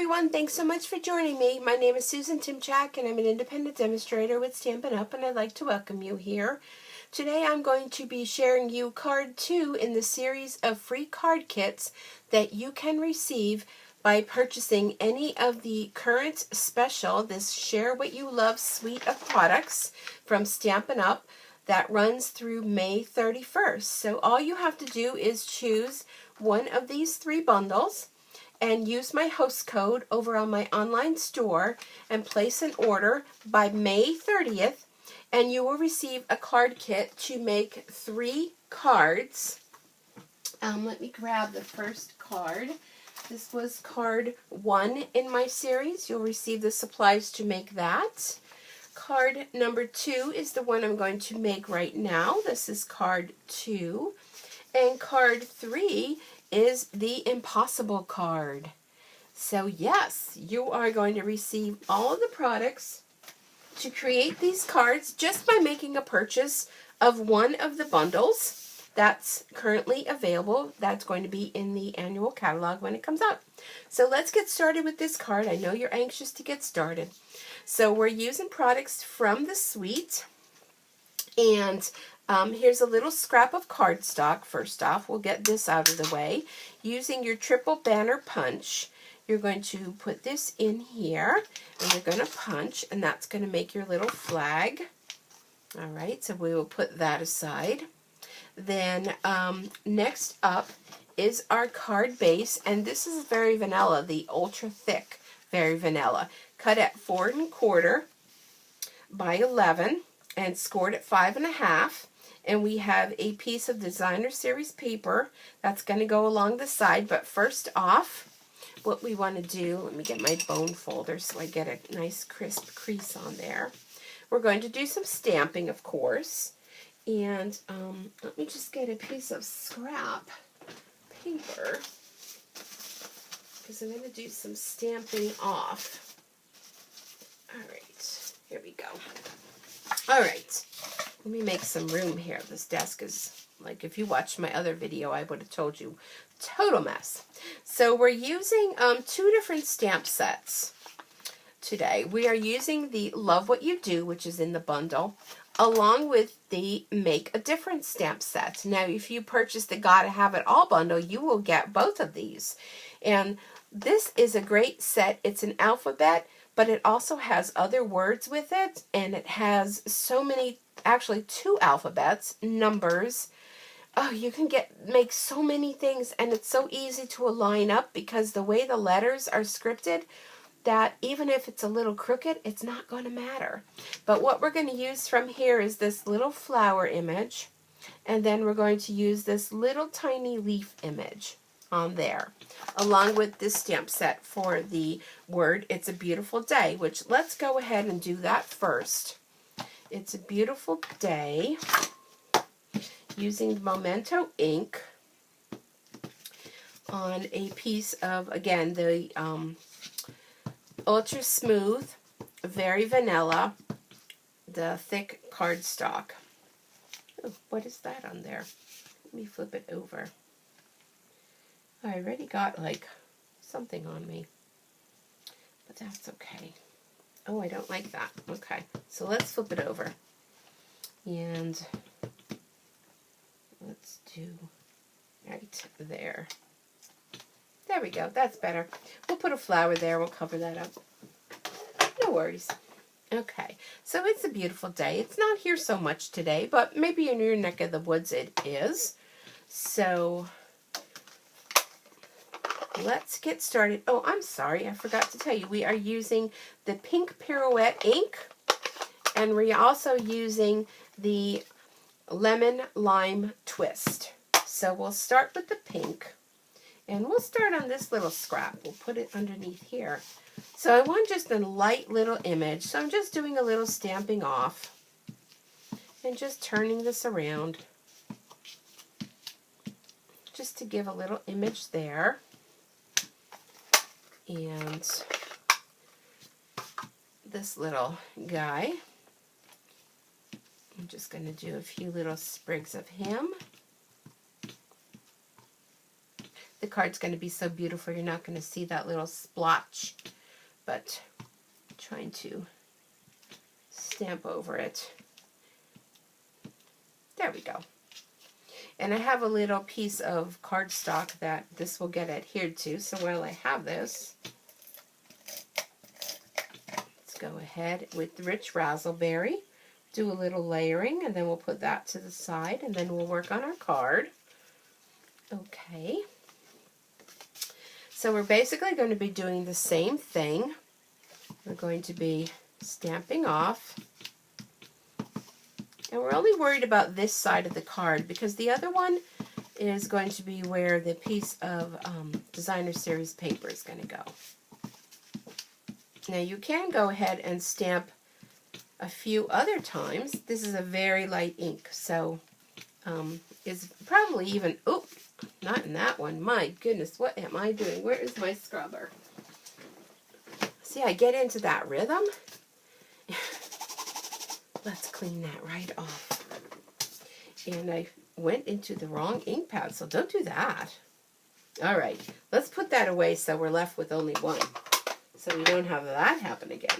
everyone, thanks so much for joining me. My name is Susan Timchak and I'm an independent demonstrator with Stampin' Up! And I'd like to welcome you here. Today I'm going to be sharing you card 2 in the series of free card kits that you can receive by purchasing any of the current special, this Share What You Love suite of products from Stampin' Up! That runs through May 31st. So all you have to do is choose one of these 3 bundles and use my host code over on my online store and place an order by May 30th, and you will receive a card kit to make 3 cards. Let me grab the first card. This was card 1 in my series. You'll receive the supplies to make that. Card number 2 is the one I'm going to make right now. This is card 2. And card 3 is the Impossible card. So yes, you are going to receive all of the products to create these cards just by making a purchase of one of the bundles that's currently available. That's going to be in the annual catalog when it comes out. So let's get started with this card. I know you're anxious to get started. So we're using products from the suite, and here's a little scrap of cardstock. First off, we'll get this out of the way. Using your triple banner punch, you're going to put this in here, and you're going to punch, and that's going to make your little flag. All right, so we will put that aside. Then next up is our card base, and this is Very Vanilla, the ultra thick Very Vanilla, cut at 4 1/4 by 11 and scored at 5 1/2. And we have a piece of designer series paper that's going to go along the side. But first off, what we want to do, let me get my bone folder so I get a nice crisp crease on there. We're going to do some stamping, of course. And let me just get a piece of scrap paper, because I'm going to do some stamping off. All right, here we go. All right. Let me make some room here. This desk is, like, if you watched my other video, I would have told you, total mess. So we're using 2 different stamp sets today. We are using the Love What You Do, which is in the bundle, along with the Make a Difference stamp set. Now, if you purchase the Gotta Have It All bundle, you will get both of these. And this is a great set. It's an alphabet, but it also has other words with it, and it has so many, actually 2 alphabets, numbers. Oh, you can make so many things, and it's so easy to align up because the way the letters are scripted, that even if it's a little crooked, it's not going to matter. But what we're going to use from here is this little flower image, and then we're going to use this little tiny leaf image on there, along with this stamp set for the word It's a Beautiful Day, which let's go ahead and do that first. It's a Beautiful Day, using Memento ink on a piece of, again, the Ultra Smooth, Very Vanilla, the thick cardstock. Oh, what is that on there? Let me flip it over. I already got, like, something on me, but that's okay. Oh, I don't like that. Okay, so let's flip it over. And let's do right there. There we go. That's better. We'll put a flower there. We'll cover that up. No worries. Okay, so it's a beautiful day. It's not here so much today, but maybe in your neck of the woods it is. So let's get started. Oh, I'm sorry, I forgot to tell you, we are using the pink Pirouette ink, and we're also using the lemon lime twist. So we'll start with the pink, and we'll start on this little scrap. We'll put it underneath here. So I want just a light little image, so I'm just doing a little stamping off and just turning this around just to give a little image there. And this little guy, I'm just going to do a few little sprigs of him. The card's going to be so beautiful you're not going to see that little splotch, but I'm trying to stamp over it. There we go. And I have a little piece of cardstock that this will get adhered to, so while I have this, let's go ahead with the Rich Razzleberry, do a little layering, and then we'll put that to the side, and then we'll work on our card. Okay. So we're basically going to be doing the same thing. We're going to be stamping off. And we're only worried about this side of the card because the other one is going to be where the piece of designer series paper is going to go. Now you can go ahead and stamp a few other times. This is a very light ink, so it's probably even, oh, not in that one. My goodness, what am I doing? Where is my scrubber? See, I get into that rhythm. Let's clean that right off. And I went into the wrong ink pad, so don't do that. All right, let's put that away so we're left with only one, so we don't have that happen again.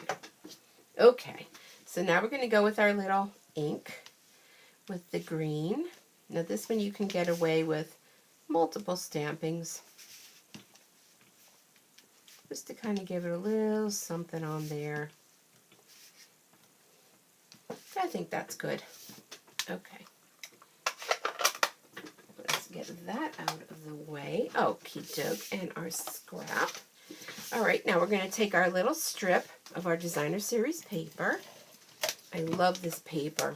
Okay, so now we're going to go with our little ink with the green. Now this one you can get away with multiple stampings, just to kind of give it a little something on there. I think that's good. Okay. Let's get that out of the way. Okie doke, and our scrap. All right, now we're going to take our little strip of our designer series paper. I love this paper.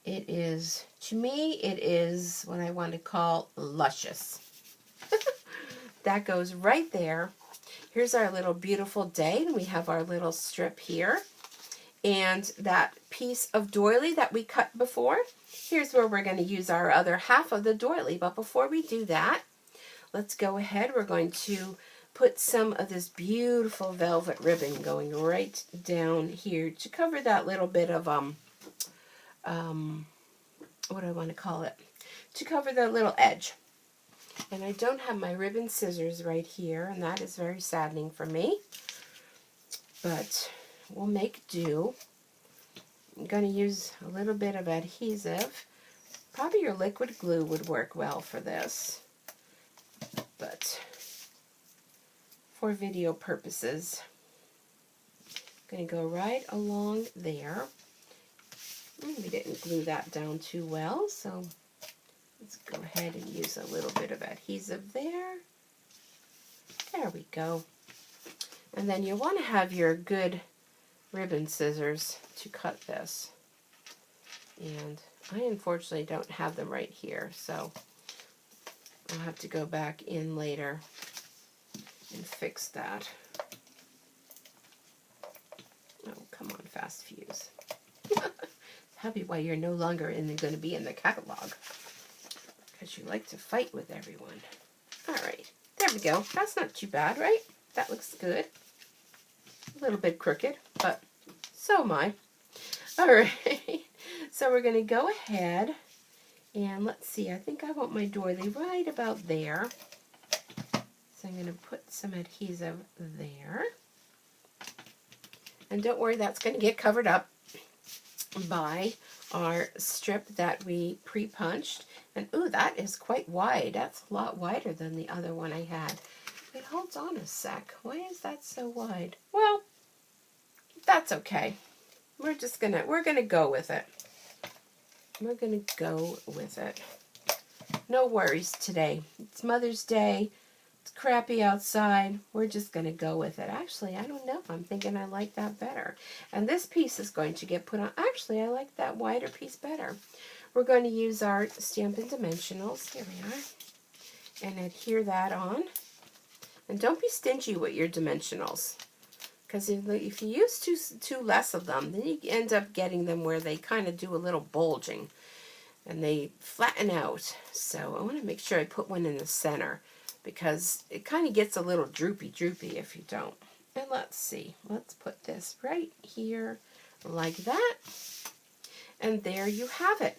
It is, to me, it is what I want to call luscious. That goes right there. Here's our little beautiful day, and we have our little strip here. And that piece of doily that we cut before, here's where we're going to use our other half of the doily. But before we do that, let's go ahead. We're going to put some of this beautiful velvet ribbon going right down here to cover that little bit of, what do I want to call it? To cover the little edge. And I don't have my ribbon scissors right here, and that is very saddening for me. But we'll make do. I'm going to use a little bit of adhesive. Probably your liquid glue would work well for this. But for video purposes, I'm going to go right along there. We didn't glue that down too well, so let's go ahead and use a little bit of adhesive there. There we go. And then you want to have your good ribbon scissors to cut this. And I unfortunately don't have them right here, so I'll have to go back in later and fix that. Oh, come on, fast fuse. Happy why you're no longer going to be in the catalog, because you like to fight with everyone. All right, there we go. That's not too bad, right? That looks good. A little bit crooked, but so am I. All right, so we're going to go ahead and let's see. I think I want my doily right about there. So I'm going to put some adhesive there. And don't worry, that's going to get covered up by our strip that we pre-punched. And ooh, that is quite wide. That's a lot wider than the other one I had. Wait, hold on a sec. Why is that so wide? Well, that's okay. We're gonna go with it. We're gonna go with it. No worries today. It's Mother's Day. It's crappy outside. We're just gonna go with it. Actually, I don't know. I'm thinking I like that better. And this piece is going to get put on. Actually, I like that wider piece better. We're going to use our Stampin' Dimensionals. Here we are. And adhere that on. And don't be stingy with your dimensionals. Because if you use too less of them, then you end up getting them where they kind of do a little bulging. And they flatten out. So I want to make sure I put one in the center, because it kind of gets a little droopy if you don't. And let's see. Let's put this right here like that. And there you have it.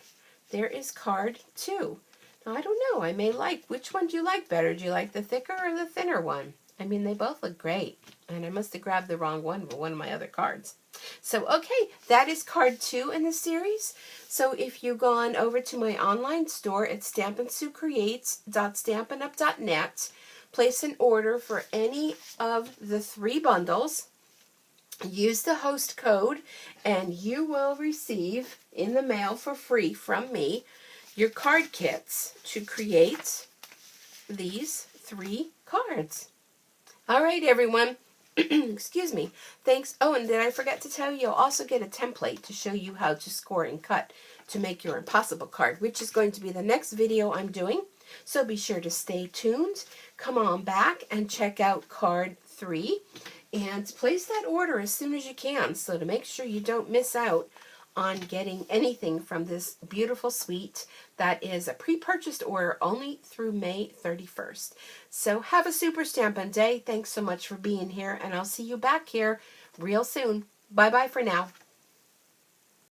There is card 2. I don't know. I may like, which one do you like better? Do you like the thicker or the thinner one? I mean, they both look great. And I must have grabbed the wrong one for one of my other cards. So, okay, that is card 2 in the series. So if you go on over to my online store at stampandsuecreates.stampandup.net, place an order for any of the 3 bundles, use the host code, and you will receive in the mail for free from me your card kits to create these 3 cards. All right, everyone. Excuse me. Thanks. Oh, and did I forget to tell you, you'll also get a template to show you how to score and cut to make your impossible card, which is going to be the next video I'm doing. So be sure to stay tuned. Come on back and check out card 3 and place that order as soon as you can, so to make sure you don't miss out on getting anything from this beautiful suite that is a pre-purchased order only through May 31st. So have a super Stampin' Day. Thanks so much for being here, and I'll see you back here real soon. Bye-bye for now.